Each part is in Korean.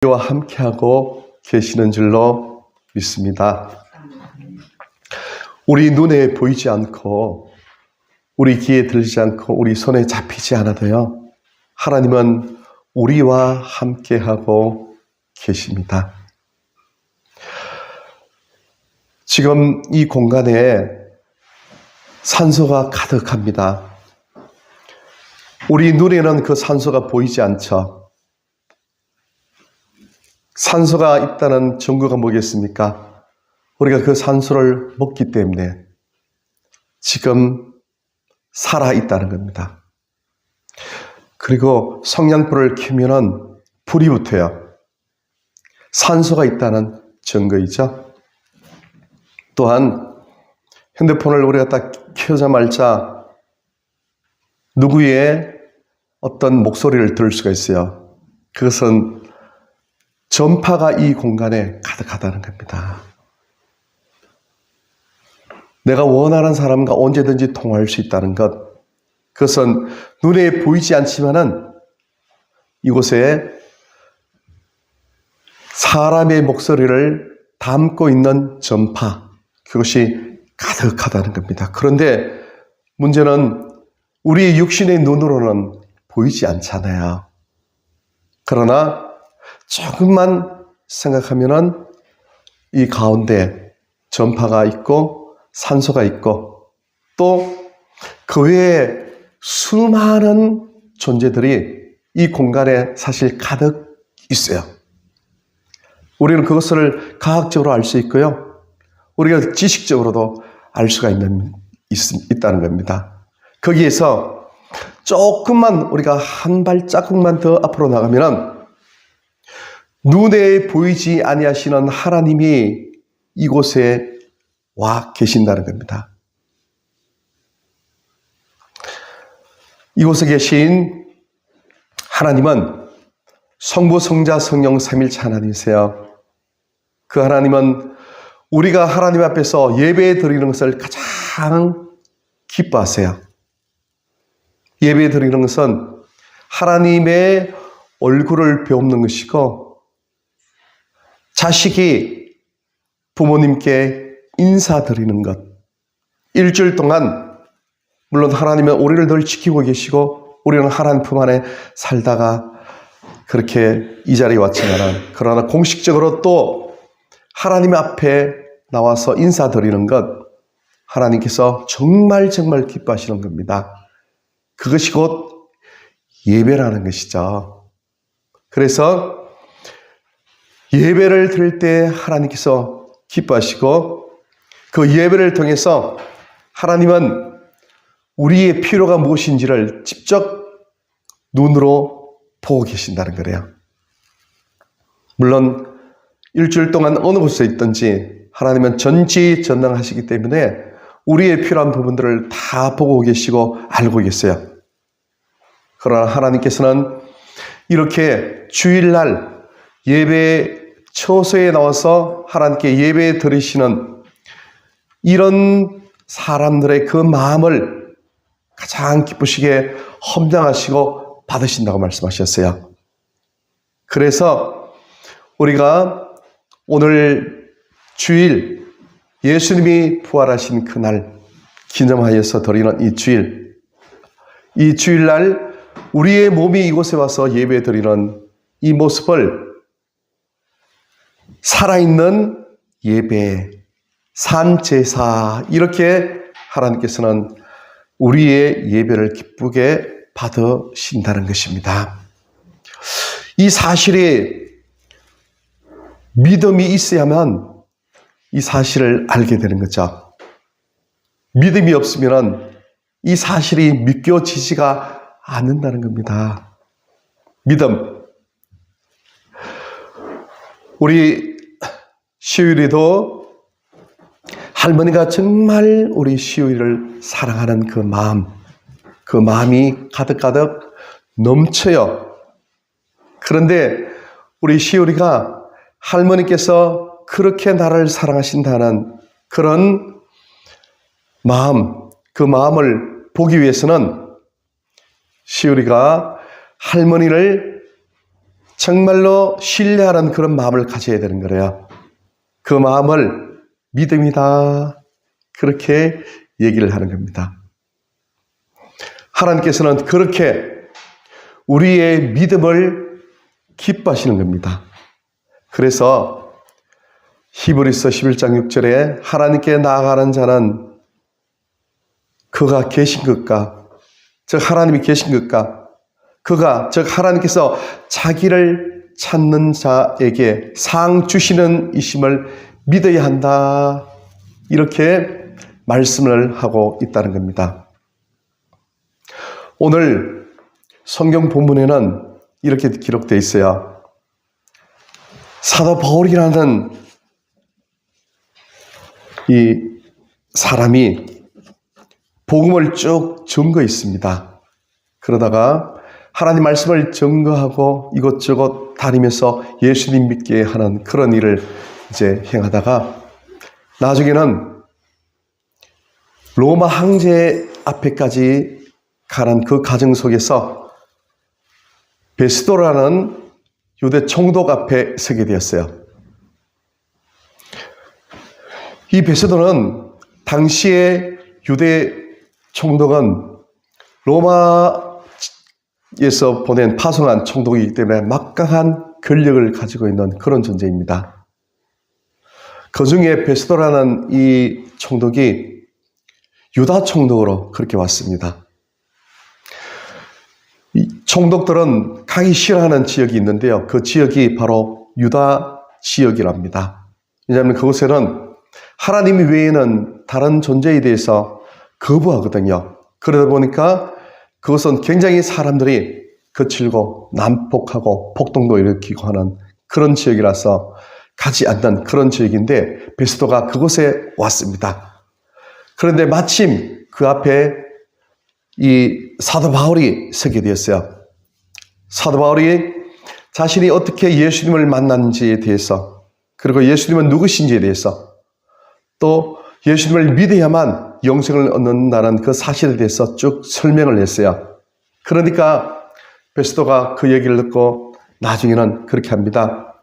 우리와 함께하고 계시는 줄로 믿습니다. 우리 눈에 보이지 않고 우리 귀에 들리지 않고 우리 손에 잡히지 않아도요, 하나님은 우리와 함께하고 계십니다. 지금 이 공간에 산소가 가득합니다. 우리 눈에는 그 산소가 보이지 않죠. 산소가 있다는 증거가 뭐겠습니까? 우리가 그 산소를 먹기 때문에 지금 살아있다는 겁니다. 그리고 성냥불을 켜면은 불이 붙어요. 산소가 있다는 증거이죠. 또한 핸드폰을 우리가 딱 켜자마자 누구의 어떤 목소리를 들을 수가 있어요. 그것은 전파가 이 공간에 가득하다는 겁니다. 내가 원하는 사람과 언제든지 통화할 수 있다는 것, 그것은 눈에 보이지 않지만은 이곳에 사람의 목소리를 담고 있는 전파, 그것이 가득하다는 겁니다. 그런데 문제는 우리 육신의 눈으로는 보이지 않잖아요. 그러나 조금만 생각하면은 이 가운데 전파가 있고 산소가 있고 또 그 외에 수많은 존재들이 이 공간에 사실 가득 있어요. 우리는 그것을 과학적으로 알 수 있고요. 우리가 지식적으로도 알 수가 있다는 겁니다. 거기에서 조금만 우리가 한 발자국만 더 앞으로 나가면은 눈에 보이지 아니하시는 하나님이 이곳에 와 계신다는 겁니다. 이곳에 계신 하나님은 성부, 성자, 성령 삼일체 하나님이세요. 그 하나님은 우리가 하나님 앞에서 예배 드리는 것을 가장 기뻐하세요. 예배 드리는 것은 하나님의 얼굴을 배우는 것이고, 자식이 부모님께 인사드리는 것, 일주일 동안 물론 하나님은 우리를 늘 지키고 계시고 우리는 하나님 품 안에 살다가 그렇게 이 자리에 왔지만, 그러나 공식적으로 또 하나님 앞에 나와서 인사드리는 것, 하나님께서 정말 기뻐하시는 겁니다. 그것이 곧 예배라는 것이죠. 그래서 예배를 드릴 때 하나님께서 기뻐하시고, 그 예배를 통해서 하나님은 우리의 필요가 무엇인지를 직접 눈으로 보고 계신다는 거래요. 물론 일주일 동안 어느 곳에 있든지 하나님은 전지전능하시기 때문에 우리의 필요한 부분들을 다 보고 계시고 알고 계세요. 그러나 하나님께서는 이렇게 주일날 예배 처소에 나와서 하나님께 예배 드리시는 이런 사람들의 그 마음을 가장 기쁘시게 헌장하시고 받으신다고 말씀하셨어요. 그래서 우리가 오늘 주일, 예수님이 부활하신 그날 기념하여서 드리는 이 주일날 우리의 몸이 이곳에 와서 예배 드리는 이 모습을 살아있는 예배, 산제사, 이렇게 하나님께서는 우리의 예배를 기쁘게 받으신다는 것입니다. 이 사실이 믿음이 있어야만 이 사실을 알게 되는 거죠. 믿음이 없으면 이 사실이 믿겨지지가 않는다는 겁니다. 믿음. 우리 시우리도 할머니가 정말 우리 시우리를 사랑하는 그 마음이 가득가득 넘쳐요. 그런데 우리 시우리가 할머니께서 그렇게 나를 사랑하신다는 그런 마음, 그 마음을 보기 위해서는 시우리가 할머니를 정말로 신뢰하는 그런 마음을 가져야 되는 거래요. 그 마음을 믿음이다. 그렇게 얘기를 하는 겁니다. 하나님께서는 그렇게 우리의 믿음을 기뻐하시는 겁니다. 그래서 히브리서 11장 6절에 하나님께 나아가는 자는 그가 계신 것과, 즉 하나님이 계신 것과, 그가, 즉 하나님께서 자기를 찾는 자에게 상 주시는 이심을 믿어야 한다. 이렇게 말씀을 하고 있다는 겁니다. 오늘 성경 본문에는 이렇게 기록되어 있어요. 사도 바울이라는 이 사람이 복음을 쭉 증거해 있습니다. 그러다가 하나님 말씀을 증거하고 이것저것 다니면서 예수님 믿게 하는 그런 일을 이제 행하다가 나중에는 로마 황제 앞에까지 가는 그 과정 속에서 베스도라는 유대 총독 앞에 서게 되었어요. 이 베스도는 당시에 유대 총독은 로마에서 보낸 파송한 총독이기 때문에 막강한 권력을 가지고 있는 그런 존재입니다. 그 중에 베스도라는 이 총독이 유다 총독으로 그렇게 왔습니다. 이 총독들은 가기 싫어하는 지역이 있는데요. 그 지역이 바로 유다 지역이랍니다. 왜냐하면 그곳에는 하나님 외에는 다른 존재에 대해서 거부하거든요. 그러다 보니까 그것은 굉장히 사람들이 거칠고 난폭하고 폭동도 일으키고 하는 그런 지역이라서 가지 않는 그런 지역인데 베스도가 그곳에 왔습니다. 그런데 마침 그 앞에 이 사도 바울이 서게 되었어요. 사도 바울이 자신이 어떻게 예수님을 만났는지에 대해서, 그리고 예수님은 누구신지에 대해서, 또 예수님을 믿어야만 영생을 얻는다는 그 사실에 대해서 쭉 설명을 했어요. 그러니까 베스도가 그 얘기를 듣고 나중에는 그렇게 합니다.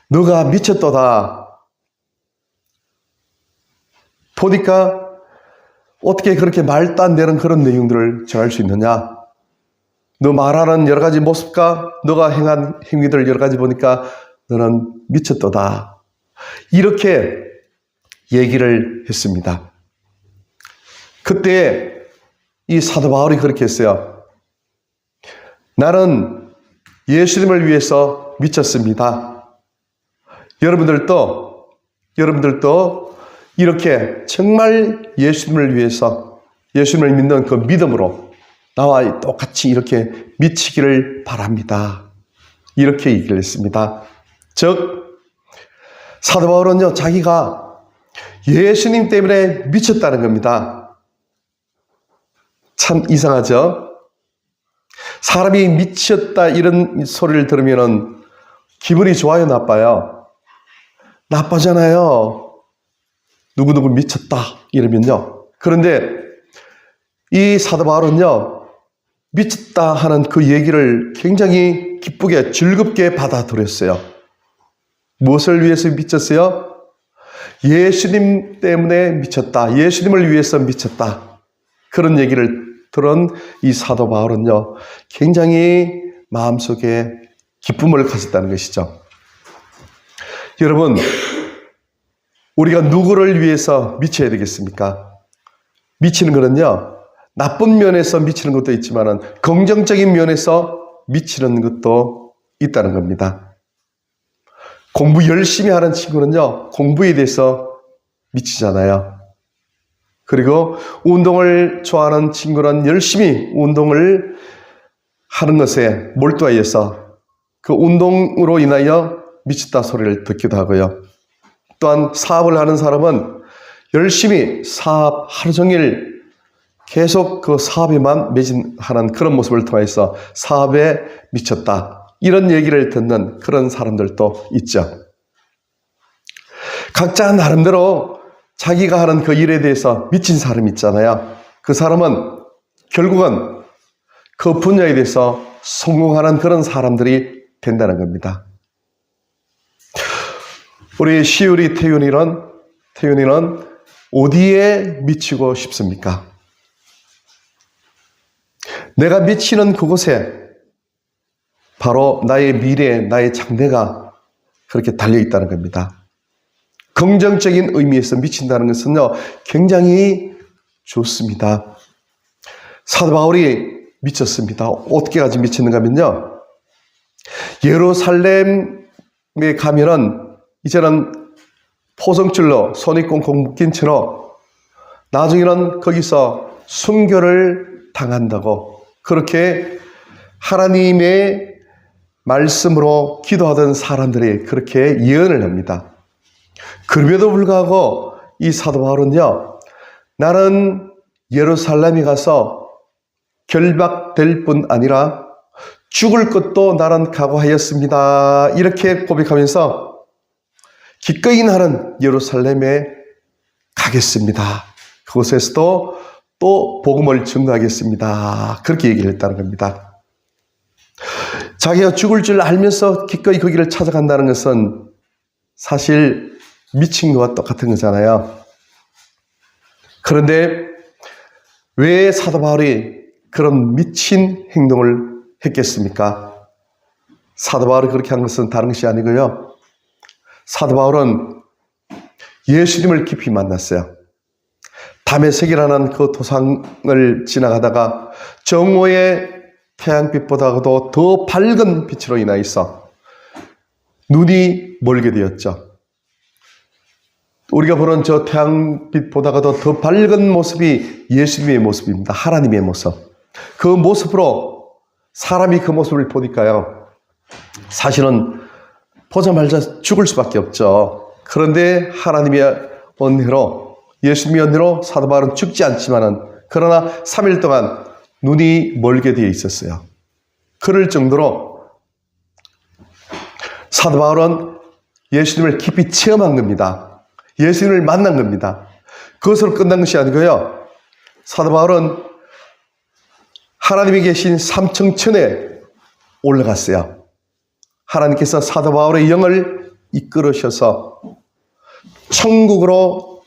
너가 미쳤도다. 보니까 어떻게 그렇게 말도 안 되는 그런 내용들을 전할 수 있느냐? 너 말하는 여러 가지 모습과 너가 행한 행위들 여러 가지 보니까 너는 미쳤도다. 이렇게 얘기를 했습니다. 그때 이 사도 바울이 그렇게 했어요. 나는 예수님을 위해서 미쳤습니다. 여러분들도 이렇게 정말 예수님을 위해서, 예수님을 믿는 그 믿음으로 나와 똑같이 이렇게 미치기를 바랍니다. 이렇게 얘기를 했습니다. 즉 사도 바울은요, 자기가 예수님 때문에 미쳤다는 겁니다. 참 이상하죠? 사람이 미쳤다 이런 소리를 들으면 기분이 좋아요, 나빠요? 나빠잖아요. 누구누구 미쳤다 이러면요. 그런데 이 사도 바울은요, 미쳤다 하는 그 얘기를 굉장히 기쁘게 즐겁게 받아들였어요. 무엇을 위해서 미쳤어요? 예수님 때문에 미쳤다. 예수님을 위해서 미쳤다. 그런 얘기를 들은 이 사도 바울은요, 굉장히 마음속에 기쁨을 가졌다는 것이죠. 여러분, 우리가 누구를 위해서 미쳐야 되겠습니까? 미치는 것은요, 나쁜 면에서 미치는 것도 있지만 긍정적인 면에서 미치는 것도 있다는 겁니다. 공부 열심히 하는 친구는요, 공부에 대해서 미치잖아요. 그리고 운동을 좋아하는 친구는 열심히 운동을 하는 것에 몰두하여서 그 운동으로 인하여 미쳤다 소리를 듣기도 하고요. 또한 사업을 하는 사람은 열심히 사업 하루 종일 계속 그 사업에만 매진하는 그런 모습을 통해서 사업에 미쳤다. 이런 얘기를 듣는 그런 사람들도 있죠. 각자 나름대로 자기가 하는 그 일에 대해서 미친 사람이 있잖아요. 그 사람은 결국은 그 분야에 대해서 성공하는 그런 사람들이 된다는 겁니다. 우리 시우리 태윤이는 어디에 미치고 싶습니까? 내가 미치는 그곳에 바로 나의 미래, 나의 장래가 그렇게 달려있다는 겁니다. 긍정적인 의미에서 미친다는 것은요, 굉장히 좋습니다. 사도 바울이 미쳤습니다. 어떻게까지 미쳤는가 하면요, 예루살렘에 가면은 이제는 포성줄로 손이 꽁꽁 묶인 채로 나중에는 거기서 순교를 당한다고 그렇게 하나님의 말씀으로 기도하던 사람들이 그렇게 예언을 합니다. 그럼에도 불구하고 이 사도 바울은요, 나는 예루살렘에 가서 결박될 뿐 아니라 죽을 것도 나는 각오하였습니다. 이렇게 고백하면서 기꺼이 나는 예루살렘에 가겠습니다. 그곳에서도 또 복음을 증거하겠습니다. 그렇게 얘기를 했다는 겁니다. 자기가 죽을 줄 알면서 기꺼이 거기를 찾아간다는 것은 사실 미친 것과 똑같은 거잖아요. 그런데 왜 사도 바울이 그런 미친 행동을 했겠습니까? 사도 바울이 그렇게 한 것은 다른 것이 아니고요. 사도 바울은 예수님을 깊이 만났어요. 다메섹이라는 그 도상을 지나가다가 정오의 태양빛보다도 더 밝은 빛으로 인하여서 눈이 멀게 되었죠. 우리가 보는 저 태양빛보다도 더 밝은 모습이 예수님의 모습입니다. 하나님의 모습. 그 모습으로 사람이 그 모습을 보니까요, 사실은 보자마자 죽을 수밖에 없죠. 그런데 하나님의 은혜로, 예수님의 은혜로 사도 바울은 죽지 않지만은, 그러나 3일 동안 눈이 멀게 되어 있었어요. 그럴 정도로 사도 바울은 예수님을 깊이 체험한 겁니다. 예수님을 만난 겁니다. 그것으로 끝난 것이 아니고요, 사도 바울은 하나님이 계신 삼층천에 올라갔어요. 하나님께서 사도 바울의 영을 이끌으셔서 천국으로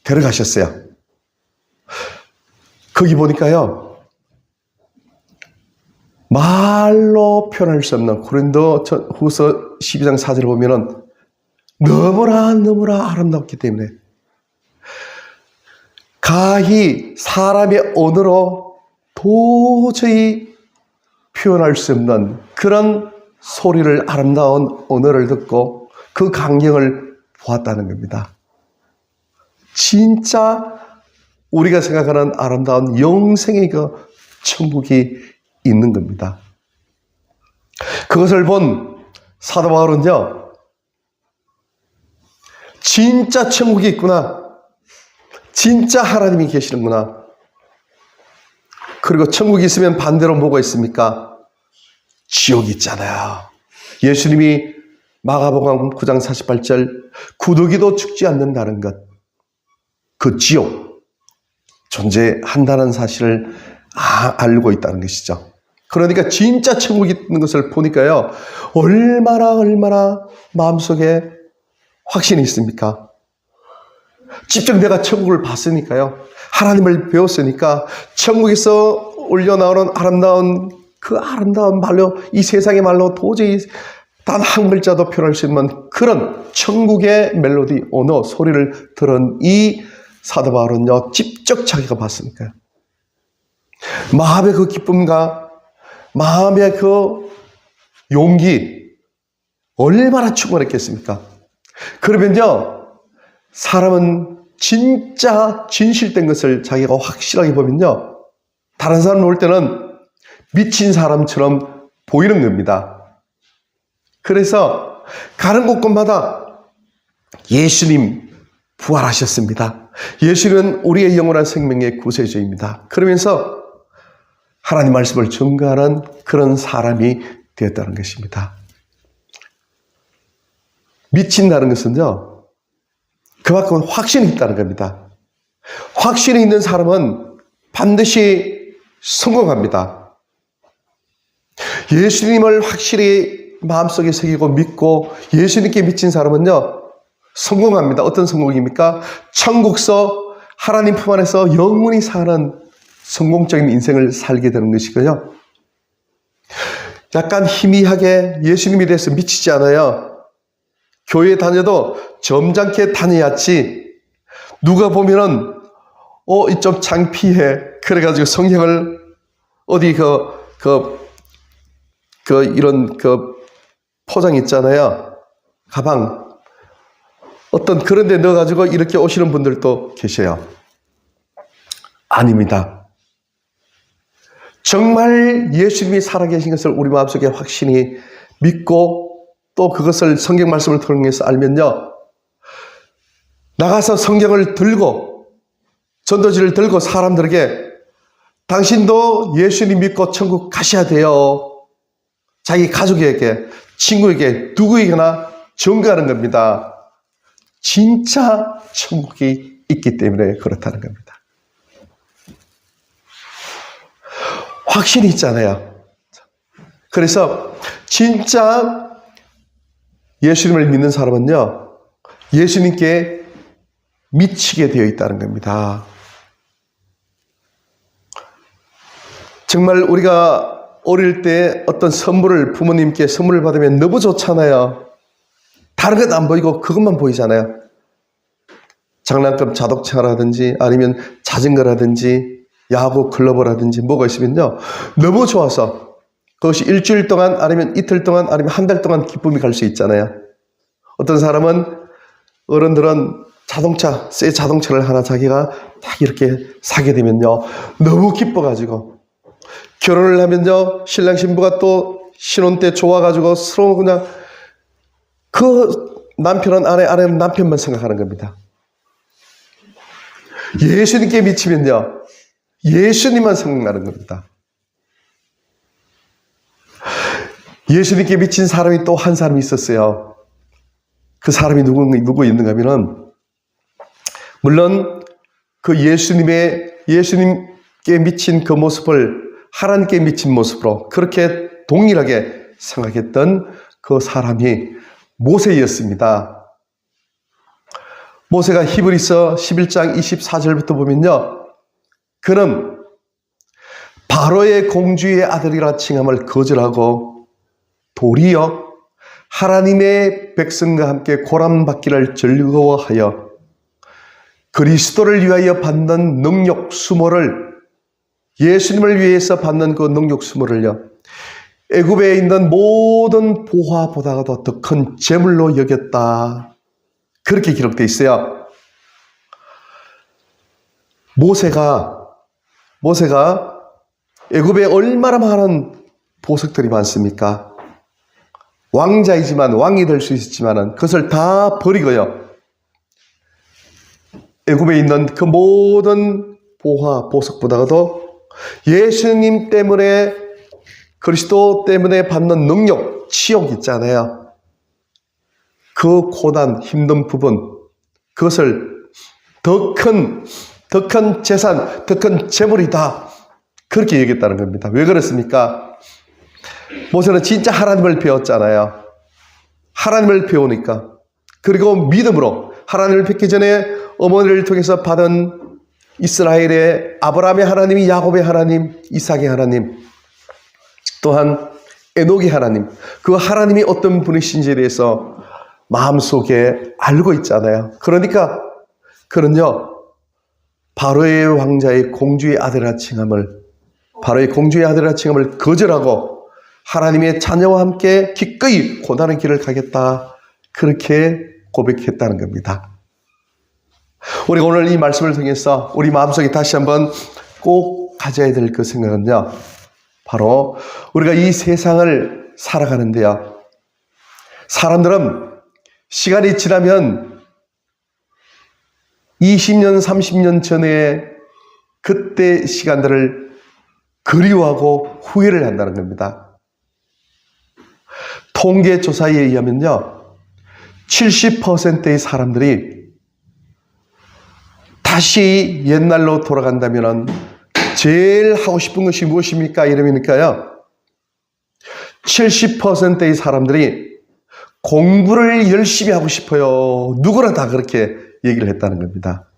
데려가셨어요. 거기 보니까요, 말로 표현할 수 없는, 고린도후서 12장 4절을 보면은 너무나 아름답기 때문에 가히 사람의 언어로 도저히 표현할 수 없는 그런 소리를, 아름다운 언어를 듣고 그 광경을 보았다는 겁니다. 진짜 우리가 생각하는 아름다운 영생의 그 천국이 있는 겁니다. 그것을 본 사도 바울은요, 진짜 천국이 있구나, 진짜 하나님이 계시는구나. 그리고 천국이 있으면 반대로 뭐가 있습니까? 지옥이 있잖아요. 예수님이 마가복음 9장 48절 구더기도 죽지 않는다는 것, 그 지옥 존재한다는 사실을 알고 있다는 것이죠. 그러니까 진짜 천국이 있는 것을 보니까요, 얼마나 마음속에 확신이 있습니까? 직접 내가 천국을 봤으니까요, 하나님을 배웠으니까 천국에서 올려나오는 그 아름다운 말로, 이 세상의 말로 도저히 단 한 글자도 표현할 수 없는 그런 천국의 멜로디, 언어, 소리를 들은 이 사도 바울은요, 직접 자기가 봤으니까요. 마음의 그 기쁨과 마음의 그 용기, 얼마나 충만했겠습니까? 그러면요, 사람은 진짜 진실된 것을 자기가 확실하게 보면요, 다른 사람 올 때는 미친 사람처럼 보이는 겁니다. 그래서 가는 곳곳마다 예수님 부활하셨습니다. 예수는 우리의 영원한 생명의 구세주입니다. 그러면서 하나님 말씀을 증거하는 그런 사람이 되었다는 것입니다. 미친다는 것은요, 그만큼 확신이 있다는 겁니다. 확신이 있는 사람은 반드시 성공합니다. 예수님을 확실히 마음속에 새기고 믿고 예수님께 미친 사람은요, 성공합니다. 어떤 성공입니까? 천국서 하나님 품 안에서 영원히 사는 성공적인 인생을 살게 되는 것이고요. 약간 희미하게 예수님에 대해서 미치지 않아요. 교회 다녀도 점잖게 다녀야지. 누가 보면은 좀 창피해. 그래가지고 성경을 어디 이런 포장 있잖아요. 가방. 어떤 그런 데 넣어가지고 이렇게 오시는 분들도 계셔요. 아닙니다. 정말 예수님이 살아계신 것을 우리 마음속에 확신히 믿고 또 그것을 성경 말씀을 통해서 알면요. 나가서 성경을 들고 전도지를 들고 사람들에게 당신도 예수님 믿고 천국 가셔야 돼요. 자기 가족에게, 친구에게, 누구에게나 전가하는 겁니다. 진짜 천국이 있기 때문에 그렇다는 겁니다. 확신이 있잖아요. 그래서 진짜 예수님을 믿는 사람은요, 예수님께 미치게 되어 있다는 겁니다. 정말 우리가 어릴 때 어떤 선물을 부모님께 선물을 받으면 너무 좋잖아요. 다른 건 안 보이고 그것만 보이잖아요. 장난감 자동차라든지 아니면 자전거라든지 야구 클러버라든지 뭐가 있으면요. 너무 좋아서 그것이 일주일 동안 아니면 이틀 동안 아니면 한 달 동안 기쁨이 갈 수 있잖아요. 어떤 사람은 어른들은 새 자동차를 하나 자기가 딱 이렇게 사게 되면요. 너무 기뻐가지고 결혼을 하면요. 신랑 신부가 또 신혼 때 좋아가지고 서로 그냥 그 남편은 아내는 남편만 생각하는 겁니다. 예수님께 미치면요. 예수님만 생각나는 겁니다. 예수님께 미친 사람이 또 한 사람이 있었어요. 그 사람이 누구 있는가 하면은, 물론 그 예수님께 미친 그 모습을 하나님께 미친 모습으로 그렇게 동일하게 생각했던 그 사람이 모세였습니다. 모세가 히브리서 11장 24절부터 보면요. 그는 바로의 공주의 아들이라 칭함을 거절하고 도리어 하나님의 백성과 함께 고난받기를 즐거워하여 그리스도를 위하여 받는 능력 수모를, 예수님을 위해서 받는 그 능력 수모를요, 애굽에 있는 모든 보화보다도 더 큰 재물로 여겼다. 그렇게 기록되어 있어요. 모세가 애굽에 얼마나 많은 보석들이 많습니까? 왕자이지만, 왕이 될 수 있었지만 그것을 다 버리고요. 애굽에 있는 그 모든 보석보다도 예수님 때문에, 그리스도 때문에 받는 능력, 치욕 있잖아요. 그 고난, 힘든 부분, 그것을 더 큰 재산, 더 큰 재물이다. 그렇게 얘기했다는 겁니다. 왜 그렇습니까? 모세는 진짜 하나님을 배웠잖아요. 하나님을 배우니까. 그리고 믿음으로 하나님을 뵙기 전에 어머니를 통해서 받은 이스라엘의 아브라함의 하나님이 야곱의 하나님, 이삭의 하나님, 또한 에녹의 하나님, 그 하나님이 어떤 분이신지에 대해서 마음속에 알고 있잖아요. 그러니까 그는요, 바로의 왕자의 공주의 아들이라 칭함을 거절하고 하나님의 자녀와 함께 기꺼이 고난의 길을 가겠다. 그렇게 고백했다는 겁니다. 우리가 오늘 이 말씀을 통해서 우리 마음속에 다시 한번 꼭 가져야 될 그 생각은요, 바로 우리가 이 세상을 살아가는데요, 사람들은 시간이 지나면 20년, 30년 전에 그때 시간들을 그리워하고 후회를 한다는 겁니다. 통계조사에 의하면요, 70%의 사람들이 다시 옛날로 돌아간다면 제일 하고 싶은 것이 무엇입니까? 이러니까요, 70%의 사람들이 공부를 열심히 하고 싶어요. 누구나 다 그렇게 얘기를 했다는 겁니다.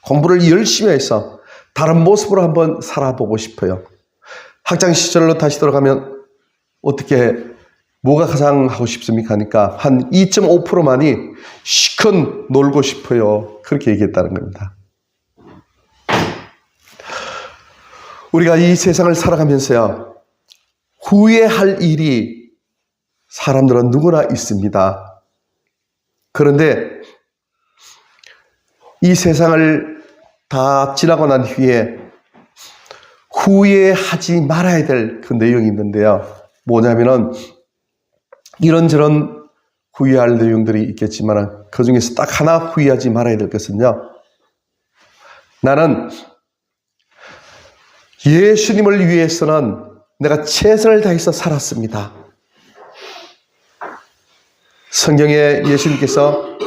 공부를 열심히 해서 다른 모습으로 한번 살아보고 싶어요. 학창 시절로 다시 돌아가면 뭐가 가장 하고 싶습니까? 하니까 한 2.5%만이 시큰 놀고 싶어요. 그렇게 얘기했다는 겁니다. 우리가 이 세상을 살아가면서요, 후회할 일이 사람들은 누구나 있습니다. 그런데 이 세상을 다 지나고 난 후에 후회하지 말아야 될 그 내용이 있는데요. 뭐냐면은 이런저런 후회할 내용들이 있겠지만 그 중에서 딱 하나 후회하지 말아야 될 것은요. 나는 예수님을 위해서는 내가 최선을 다해서 살았습니다. 성경에 예수님께서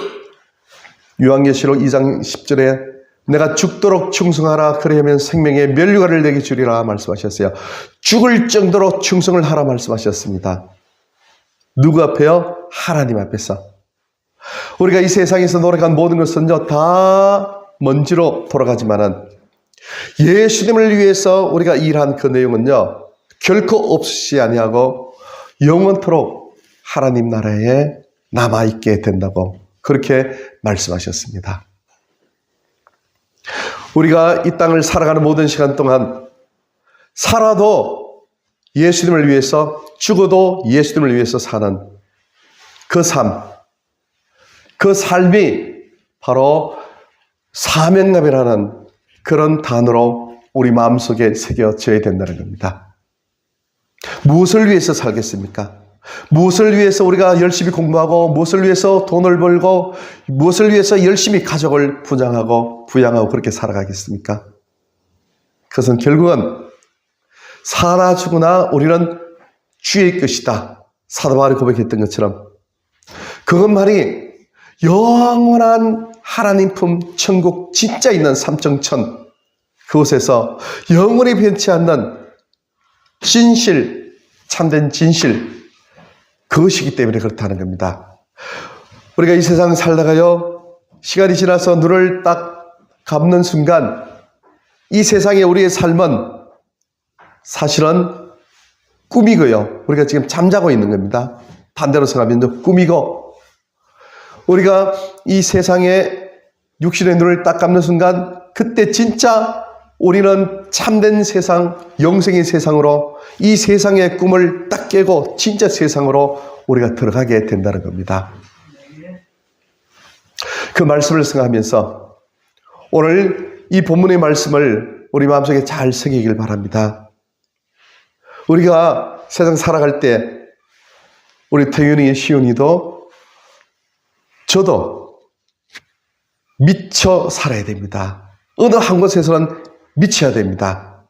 요한계시록 2장 10절에 내가 죽도록 충성하라 그러면 생명의 면류관을 내게 주리라 말씀하셨어요. 죽을 정도로 충성을 하라 말씀하셨습니다. 누구 앞에요? 하나님 앞에서. 우리가 이 세상에서 노력한 모든 것은요, 다 먼지로 돌아가지만은 예수님을 위해서 우리가 일한 그 내용은요, 결코 없이 아니하고 영원토록 하나님 나라에 남아있게 된다고 그렇게 말씀하셨습니다. 우리가 이 땅을 살아가는 모든 시간 동안 살아도 예수님을 위해서, 죽어도 예수님을 위해서 사는 그 삶이 바로 사명감이라는 그런 단어로 우리 마음속에 새겨져야 된다는 겁니다. 무엇을 위해서 살겠습니까? 무엇을 위해서 우리가 열심히 공부하고, 무엇을 위해서 돈을 벌고, 무엇을 위해서 열심히 가족을 부양하고 그렇게 살아가겠습니까? 그것은 결국은 사나 죽으나 우리는 주의 것이다. 사도 바울이 고백했던 것처럼 그것만이 영원한 하나님 품 천국 진짜 있는 삼정천, 그곳에서 영원히 변치 않는 진실, 참된 진실, 그것이기 때문에 그렇다는 겁니다. 우리가 이 세상 살다가요, 시간이 지나서 눈을 딱 감는 순간 이 세상에 우리의 삶은 사실은 꿈이고요, 우리가 지금 잠자고 있는 겁니다. 반대로 생각하면 꿈이고, 우리가 이 세상에 육신의 눈을 딱 감는 순간 그때 진짜 우리는 참된 세상, 영생의 세상으로 이 세상의 꿈을 딱 깨고 진짜 세상으로 우리가 들어가게 된다는 겁니다. 그 말씀을 생각하면서 오늘 이 본문의 말씀을 우리 마음속에 잘 새기길 바랍니다. 우리가 세상 살아갈 때 우리 태윤이, 시윤이도 저도 미쳐 살아야 됩니다. 어느 한 곳에서는 미쳐야 됩니다.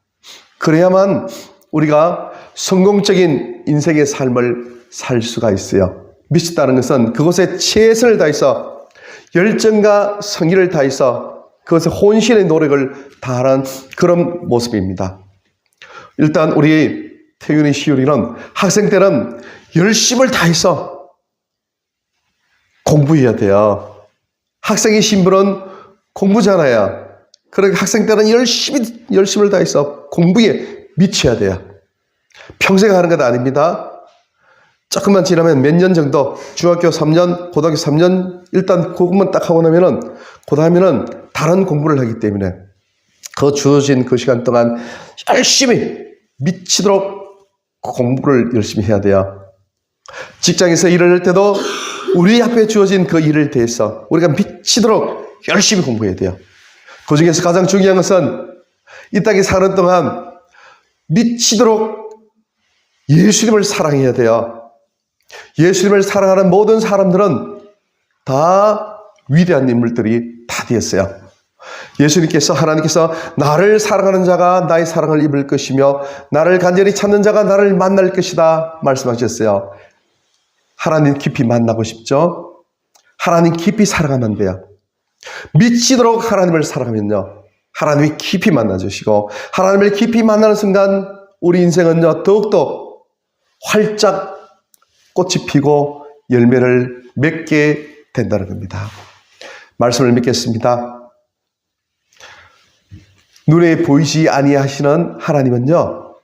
그래야만 우리가 성공적인 인생의 삶을 살 수가 있어요. 미쳤다는 것은 그것에 최선을 다해서 열정과 성의를 다해서 그것에 혼신의 노력을 다하는 그런 모습입니다. 일단 우리 태윤이, 시윤이는 학생 때는 열심을 다해서 공부해야 돼요. 학생의 신분은 공부잖아요. 그러니까 학생 때는 열심을 다해서 공부에 미쳐야 돼요. 평생 하는 것 아닙니다. 조금만 지나면 몇 년 정도, 중학교 3년, 고등학교 3년, 일단 그것만 딱 하고 나면은, 그 다음에는 다른 공부를 하기 때문에 그 주어진 그 시간 동안 열심히 미치도록 공부를 열심히 해야 돼요. 직장에서 일을 할 때도 우리 앞에 주어진 그 일을 대해서 우리가 미치도록 열심히 공부해야 돼요. 그 중에서 가장 중요한 것은 이 땅에 사는 동안 미치도록 예수님을 사랑해야 돼요. 예수님을 사랑하는 모든 사람들은 다 위대한 인물들이 다 되었어요. 예수님께서, 하나님께서 나를 사랑하는 자가 나의 사랑을 입을 것이며 나를 간절히 찾는 자가 나를 만날 것이다 말씀하셨어요. 하나님 깊이 만나고 싶죠? 하나님 깊이 사랑하면 돼요. 미치도록 하나님을 사랑하면요, 하나님이 깊이 만나주시고, 하나님을 깊이 만나는 순간 우리 인생은요, 더욱더 활짝 꽃이 피고 열매를 맺게 된다는 겁니다. 말씀을 믿겠습니다. 눈에 보이지 아니하시는 하나님은요,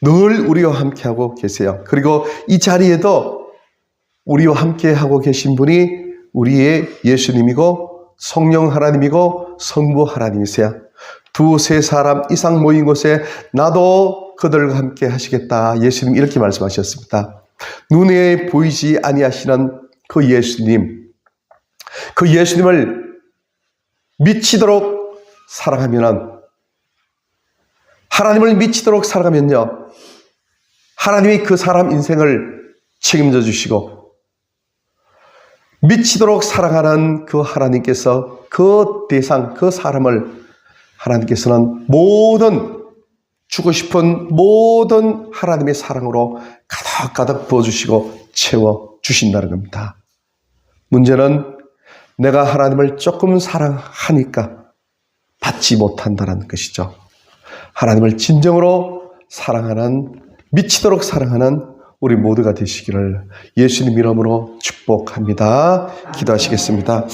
늘 우리와 함께하고 계세요. 그리고 이 자리에도 우리와 함께하고 계신 분이 우리의 예수님이고 성령 하나님이고 성부 하나님이세요. 두세 사람 이상 모인 곳에 나도 그들과 함께 하시겠다. 예수님 이렇게 말씀하셨습니다. 눈에 보이지 아니하시는 그 예수님, 그 예수님을 미치도록 사랑하면은, 하나님을 미치도록 사랑하면요, 하나님이 그 사람 인생을 책임져 주시고, 미치도록 사랑하는 그 하나님께서 그 대상, 그 사람을 하나님께서는 모든 주고 싶은 모든 하나님의 사랑으로 가득가득 부어주시고 채워주신다는 겁니다. 문제는 내가 하나님을 조금 사랑하니까 받지 못한다는 것이죠. 하나님을 진정으로 사랑하는, 미치도록 사랑하는 우리 모두가 되시기를 예수님 이름으로 축복합니다. 기도하시겠습니다.